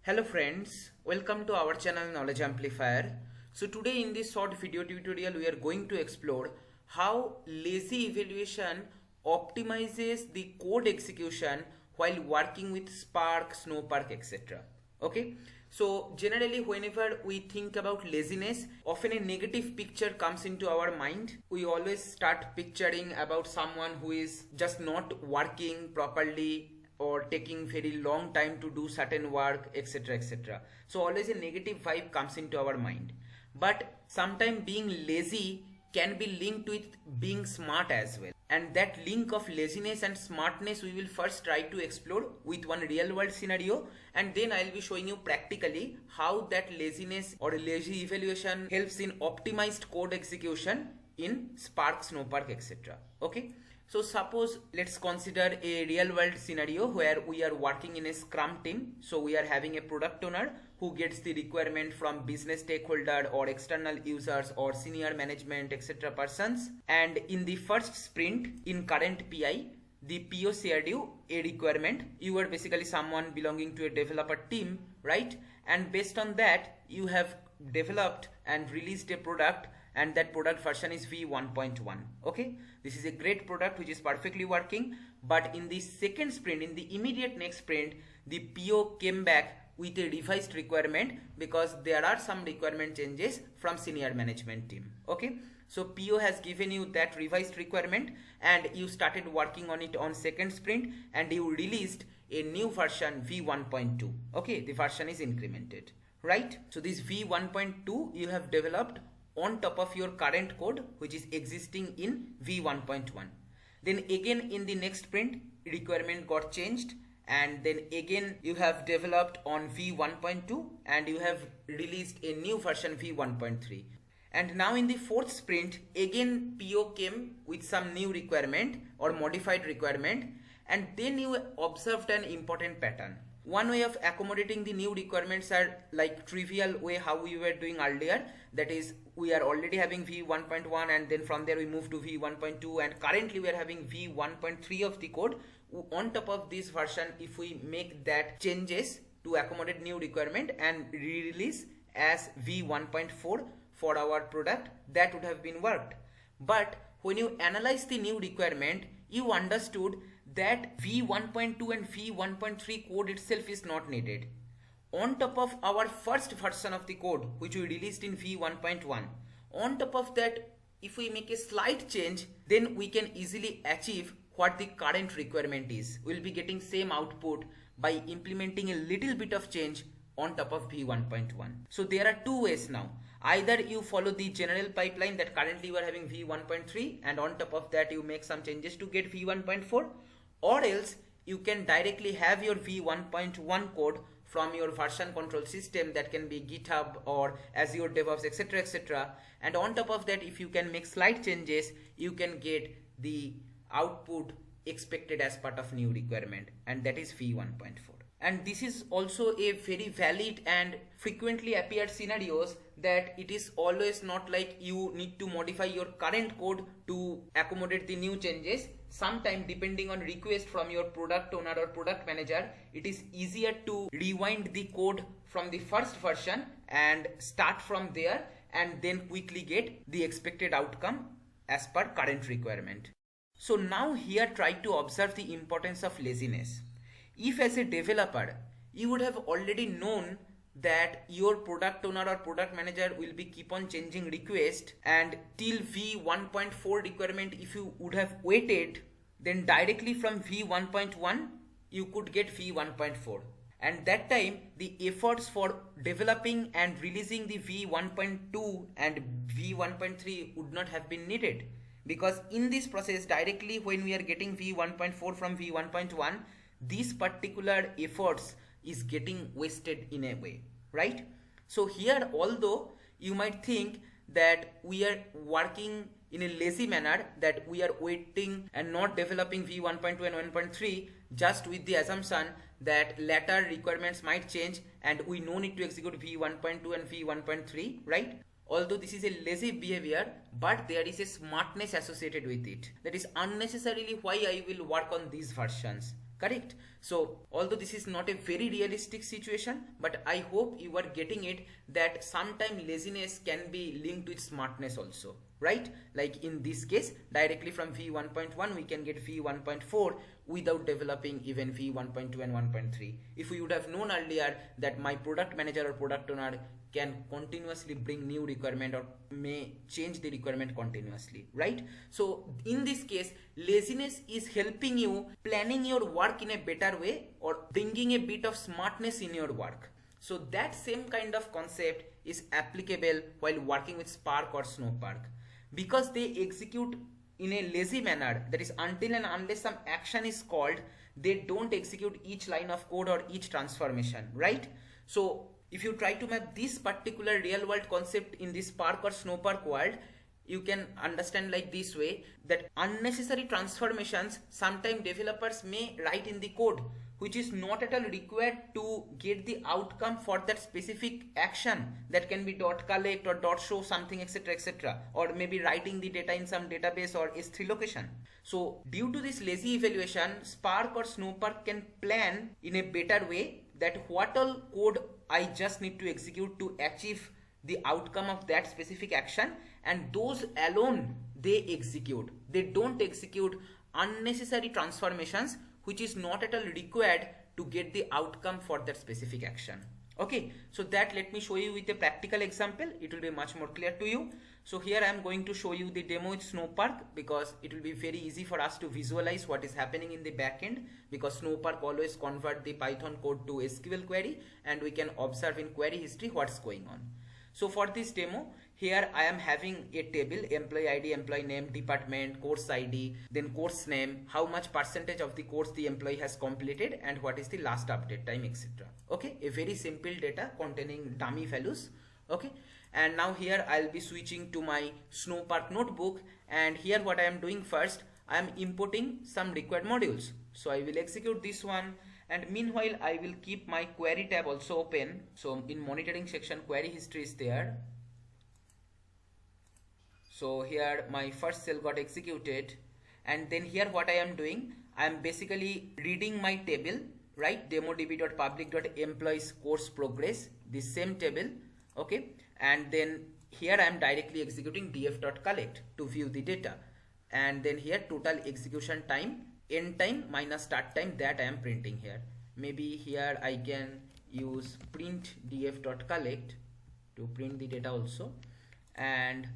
Hello friends, welcome to our channel Knowledge Amplifier. So today in this short video tutorial we are going to explore how lazy evaluation optimizes the code execution while working with Spark, Snowpark, etc. Okay, so generally whenever we think about laziness, often a negative picture comes into our mind. We always start picturing about someone who is just not working properly or taking very long time to do certain work, etc, etc. So always a negative vibe comes into our mind, but sometimes being lazy can be linked with being smart as well, and that link of laziness and smartness we will first try to explore with one real world scenario, and then I'll be showing you practically how that laziness or lazy evaluation helps in optimized code execution in Spark, Snowpark, etc. Okay, so suppose let's consider a real world scenario where we are working in a Scrum team. So we are having a product owner who gets the requirement from business stakeholder or external users or senior management, etc. persons, and in the first sprint in current PI, the PO shared you a requirement. You are basically someone belonging to a developer team, right? And based on that you have developed and released a product, and that product version is v1.1. okay, this is a great product which is perfectly working. But in the second sprint, in the immediate next sprint, the PO came back with a revised requirement because there are some requirement changes from senior management team. Okay, so PO has given you that revised requirement and you started working on it on second sprint, and you released a new version v1.2. okay, the version is incremented, right? So this v1.2 you have developed on top of your current code which is existing in v1.1. Then again in the next sprint requirement got changed, and then again you have developed on v1.2 and you have released a new version v1.3. And now in the fourth sprint again PO came with some new requirement or modified requirement, and then you observed an important pattern. One way of accommodating the new requirements are like trivial way how we were doing earlier, that is we are already having v1.1 and then from there we move to v1.2, and currently we are having v1.3 of the code. On top of this version, if we make that changes to accommodate new requirement and re-release as v1.4 for our product, that would have been worked. But when you analyze the new requirement, you understood that v1.2 and v1.3 code itself is not needed. On top of our first version of the code which we released in v1.1, on top of that if we make a slight change, then we can easily achieve what the current requirement is. We'll be getting same output by implementing a little bit of change on top of v1.1. So there are two ways now. Either you follow the general pipeline that currently you are having v1.3 and on top of that you make some changes to get v1.4, or else you can directly have your v1.1 code from your version control system, that can be GitHub or Azure DevOps, etc, etc, and on top of that if you can make slight changes you can get the output expected as part of new requirement, and that is v1.4. And this is also a very valid and frequently appeared scenarios, that it is always not like you need to modify your current code to accommodate the new changes. Sometimes depending on request from your product owner or product manager, it is easier to rewind the code from the first version and start from there and then quickly get the expected outcome as per current requirement. So now here try to observe the importance of laziness. If as a developer you would have already known that your product owner or product manager will be keep on changing request, and till v1.4 requirement if you would have waited, then directly from v1.1 you could get v1.4, and that time the efforts for developing and releasing the v1.2 and v1.3 would not have been needed, because in this process directly when we are getting v1.4 from v1.1, these particular efforts is getting wasted in a way, right? So here although you might think that we are working in a lazy manner, that we are waiting and not developing v1.2 and 1.3 just with the assumption that later requirements might change and we no need to execute v1.2 and v1.3, right? Although this is a lazy behavior, but there is a smartness associated with it. That is unnecessarily why I will work on these versions. correct? So although this is not a very realistic situation, but I hope you are getting it that sometime laziness can be linked with smartness also, right? Like in this case, directly from v1.1 we can get v1.4 without developing even v1.2 and 1.3. If we would have known earlier that my product manager or product owner can continuously bring new requirement or may change the requirement continuously, right? So in this case, laziness is helping you planning your work in a better way or bringing a bit of smartness in your work. So that same kind of concept is applicable while working with Spark or Snowpark, because they execute in a lazy manner. That is, until and unless some action is called, they don't execute each line of code or each transformation, right? So if you try to map this particular real world concept in this Spark or Snowpark world, you can understand like this way, that unnecessary transformations sometimes developers may write in the code which is not at all required to get the outcome for that specific action. That can be dot collect or dot show something, etc, etc, or maybe writing the data in some database or S3 location. So due to this lazy evaluation, Spark or Snowpark can plan in a better way that what all code I just need to execute to achieve the outcome of that specific action, and those alone they execute. They don't execute unnecessary transformations which is not at all required to get the outcome for that specific action. Okay, so that let me show you with a practical example. It will be much more clear to you. So here I am going to show you the demo with Snowpark, because it will be very easy for us to visualize what is happening in the backend, because Snowpark always convert the Python code to SQL query and we can observe in query history what's going on. So for this demo, here I am having a table: employee ID, employee name, department, course ID, then course name, how much percentage of the course the employee has completed, and what is the last update time, etc. Okay, a very simple data containing dummy values. Okay, and now here I'll be switching to my Snowpark notebook, and here what I am doing first, I am importing some required modules. So I will execute this one, and meanwhile I will keep my query tab also open. So in monitoring section, query history is there. So here my first cell got executed, and then here what I am doing, I am basically reading my table, right? demodb.public.employees course progress, this same table. Okay, and then here I am directly executing df.collect to view the data, and then here total execution time, end time minus start time, that I am printing here. Maybe here I can use print df.collect to print the data also. And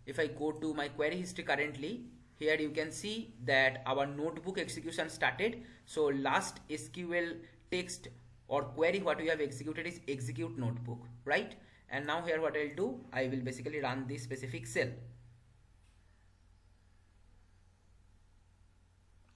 if I go to my query history currently, here you can see that our notebook execution started. So last SQL text or query what we have executed is execute notebook, right? And now here what I'll do, I will basically run this specific cell,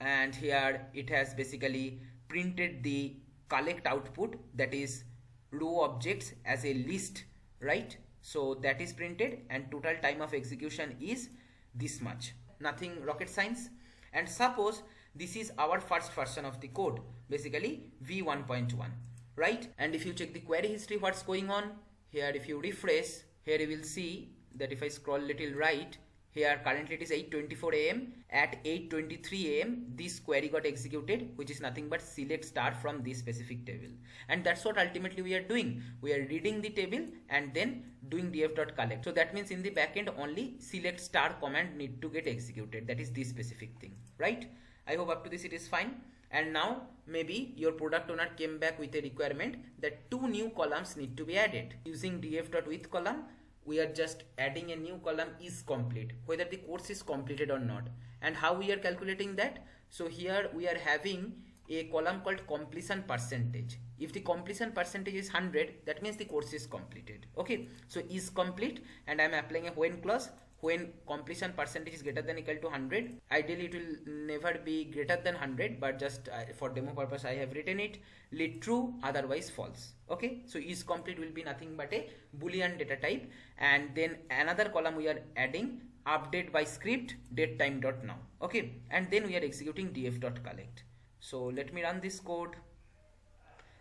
and here it has basically printed the collect output, that is row objects as a list, right? So that is printed, and total time of execution is this much, nothing rocket science. And suppose this is our first version of the code, basically v1.1, right? And if you check the query history, what's going on here, if you refresh, here you will see that if I scroll little right, here currently it is 8:24 AM. At 8:23 AM this query got executed, which is nothing but select star from this specific table. And that's what ultimately we are doing. We are reading the table and then doing df.collect. So that means in the backend only select star command need to get executed. That is this specific thing, right? I hope up to this it is fine. And now maybe your product owner came back with a requirement that 2 new columns need to be added. Using df.with column, we are just adding a new column is complete, whether the course is completed or not. And how we are calculating that? So here we are having a column called completion percentage. If the completion percentage is 100, that means the course is completed. Okay, so is complete, and I am applying a when clause. When completion percentage is greater than equal to 100, ideally it will never be greater than 100, but just for demo purpose I have written it, let true, otherwise false. Okay, so is complete will be nothing but a boolean data type. And then another column we are adding update by script date time dot now. Okay, and then we are executing df.collect. So let me run this code,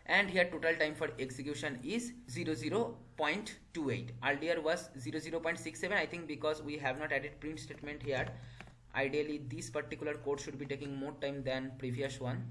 and here total time for execution is 00.28. Earlier was 00.67, I think, because we have not added print statement here. Ideally this particular code should be taking more time than previous one.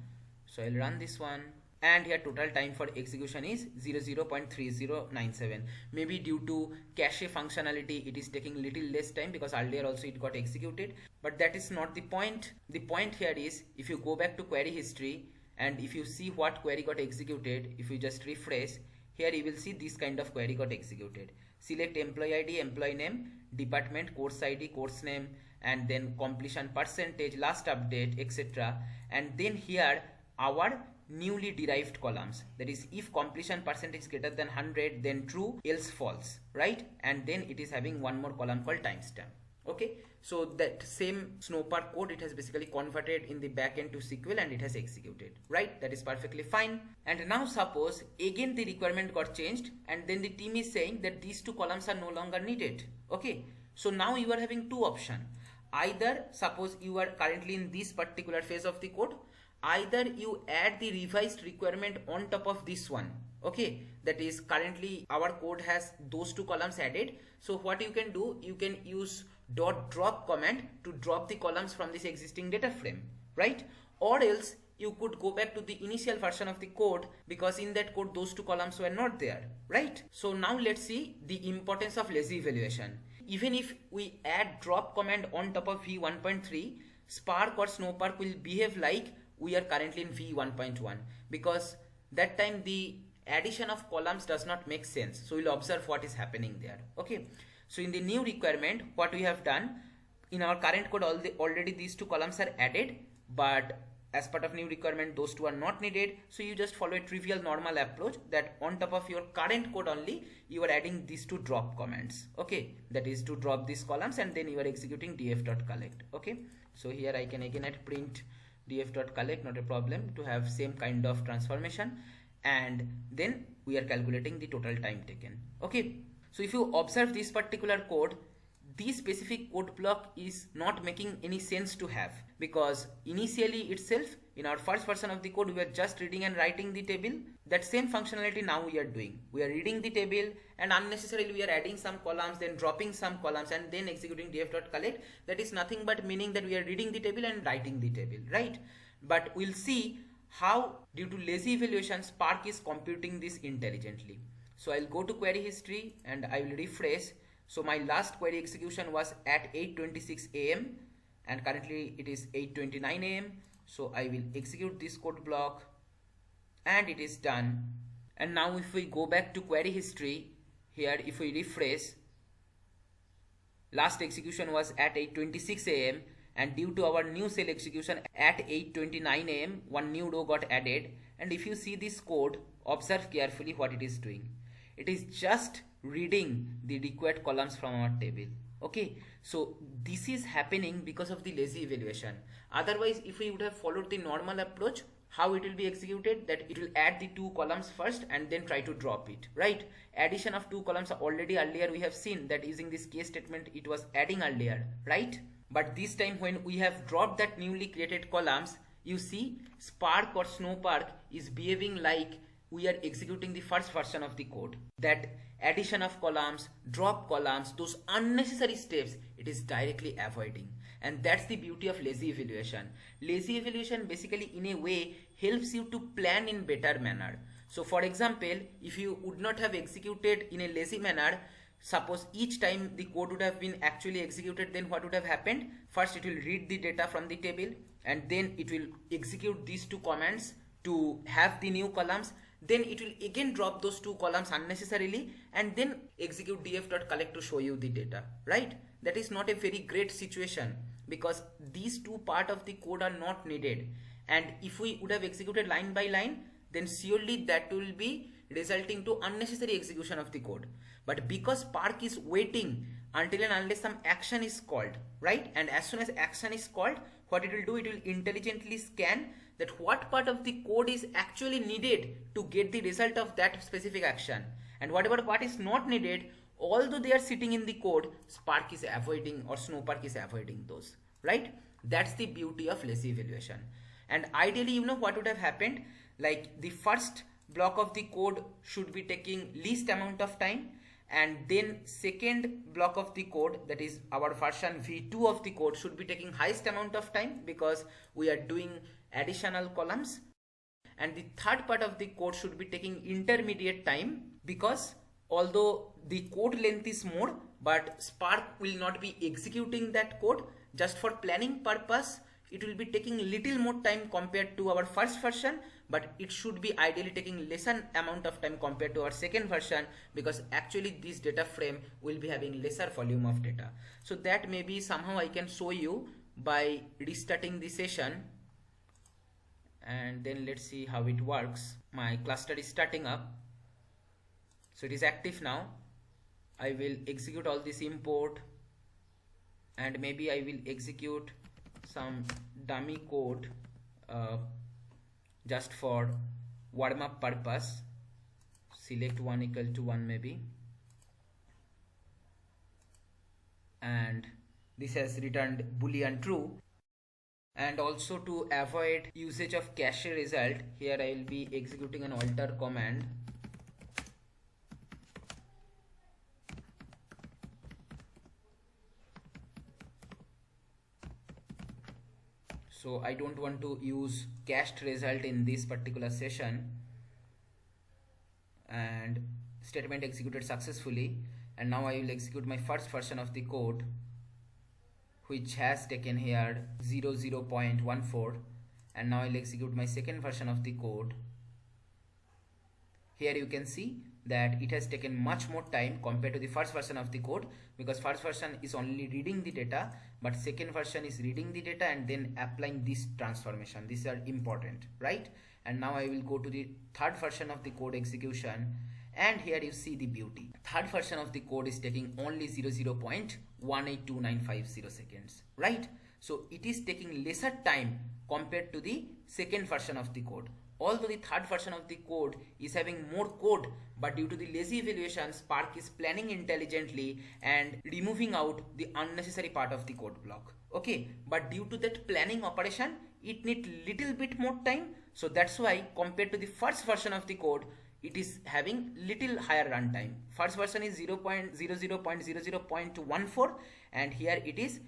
So I'll run this one, and here total time for execution is 00.3097. Maybe due to cache functionality it is taking little less time, because earlier also it got executed, but that is not the point. The point here is, if you go back to query history and if you see what query got executed, if you just refresh, here you will see this kind of query got executed. Select employee ID, employee name, department, course ID, course name, and then completion percentage, last update, etc. And then here our newly derived columns, that is, if completion percentage is greater than 100, then true, else false, right? And then it is having one more column called timestamp. Okay, so that same Snowpark code, it has basically converted in the backend to SQL and it has executed, right? That is perfectly fine. And now suppose again the requirement got changed, and then the team is saying that these two columns are no longer needed. Okay, so now you are having two options. Either suppose you are currently in this particular phase of the code, either you add the revised requirement on top of this one. Okay, that is, currently our code has those two columns added. So what you can do, you can use .drop command to drop the columns from this existing data frame, right? Or else you could go back to the initial version of the code, because in that code those two columns were not there, right? So now let's see the importance of lazy evaluation. Even if we add drop command on top of v1.3, Spark or Snowpark will behave like we are currently in v1.1, because that time the addition of columns does not make sense. So we'll observe what is happening there. Okay, so in the new requirement, what we have done, in our current code already these two columns are added, but as part of new requirement those two are not needed. So you just follow a trivial normal approach, that on top of your current code only you are adding these two drop commands. Okay, that is to drop these columns, and then you are executing df.collect. Okay, so here I can again add print df.collect, not a problem, to have same kind of transformation, and then we are calculating the total time taken. Okay, so if you observe this particular code, this specific code block is not making any sense to have, because initially itself in our first version of the code we were just reading and writing the table. That same functionality now we are doing. We are reading the table and unnecessarily we are adding some columns, then dropping some columns, and then executing df.collect. That is nothing but meaning that we are reading the table and writing the table, right? But we'll see how, due to lazy evaluation, Spark is computing this intelligently. So I'll go to query history and I will refresh. So my last query execution was at 8:26 AM and currently it is 8:29 AM. So I will execute this code block and it is done. And now if we go back to query history, here if we refresh, last execution was at 8:26 AM, and due to our new cell execution at 8:29 AM, one new row got added. And if you see this code, observe carefully what it is doing. It is just reading the required columns from our table. Okay, so this is happening because of the lazy evaluation. Otherwise, if we would have followed the normal approach, how it will be executed, that it will add the two columns first and then try to drop it, right? Addition of two columns already earlier we have seen that using this case statement it was adding earlier, right? But this time when we have dropped that newly created columns, you see Spark or Snowpark is behaving like we are executing the first version of the code. That addition of columns, drop columns, those unnecessary steps, it is directly avoiding. And that's the beauty of lazy evaluation. Lazy evaluation basically in a way helps you to plan in better manner. So for example, if you would not have executed in a lazy manner, suppose each time the code would have been actually executed, then what would have happened? First it will read the data from the table and then it will execute these two commands to have the new columns. Then it will again drop those two columns unnecessarily and then execute df.collect to show you the data, right? That is not a very great situation because these two parts of the code are not needed. And if we would have executed line by line, then surely that will be resulting to unnecessary execution of the code. But because Spark is waiting until and unless some action is called, right? And as soon as action is called, what it will do, it will intelligently scan that what part of the code is actually needed to get the result of that specific action, and whatever part is not needed, although they are sitting in the code, Spark is avoiding or Snowpark is avoiding those, right? That's the beauty of lazy evaluation. And ideally, you know what would have happened, like the first block of the code should be taking least amount of time, and then second block of the code, that is our version v2 of the code, should be taking highest amount of time because we are doing additional columns. and the third part of the code should be taking intermediate time, because although the code length is more, but Spark will not be executing that code. Just for planning purpose, it will be taking little more time compared to our first version, but it should be ideally taking lesser amount of time compared to our second version, because actually this data frame will be having lesser volume of data. So that maybe somehow I can show you by restarting the session, and then let's see how it works. My cluster is starting up, so it is active now. I will execute all this import, and maybe I will execute some dummy code just for warm up purpose. Select 1 equal to 1 maybe, and this has returned boolean true. And also to avoid usage of cache result, here I will be executing an alter command. So I don't want to use cached result in this particular session. And statement executed successfully, and now I will execute my first version of the code, which has taken here 0.14, and now I'll execute my second version of the code. Here you can see that it has taken much more time compared to the first version of the code, because first version is only reading the data, but second version is reading the data and then applying this transformation. These are important, right? And now I will go to the third version of the code execution, and here you see the beauty. Third version of the code is taking only 0.18295 seconds, right? So it is taking lesser time compared to the second version of the code. Although the third version of the code is having more code, but due to the lazy evaluation, Spark is planning intelligently and removing out the unnecessary part of the code block. Okay, but due to that planning operation, it needs little bit more time. So that's why compared to the first version of the code, it is having little higher runtime. First version is 0.00.00.14, and here it is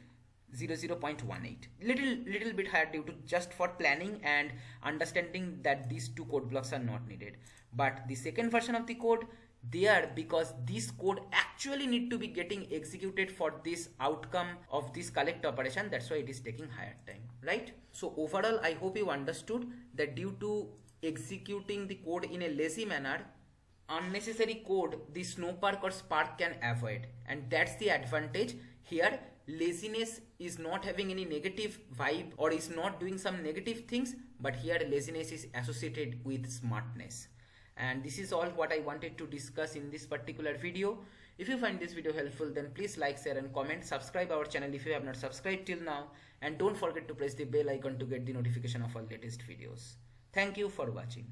0.18, little bit higher due to just for planning and understanding that these two code blocks are not needed. But the second version of the code, there, because this code actually need to be getting executed for this outcome of this collect operation, that's why it is taking higher time, right? So overall, I hope you understood that due to executing the code in a lazy manner, unnecessary code the Snowpark or Spark can avoid, and that's the advantage here. Laziness is not having any negative vibe or is not doing some negative things, but here laziness is associated with smartness. And this is all what I wanted to discuss in this particular video. If you find this video helpful, then please like, share and comment. Subscribe our channel if you have not subscribed till now, and don't forget to press the bell icon to get the notification of our latest videos. Thank you for watching.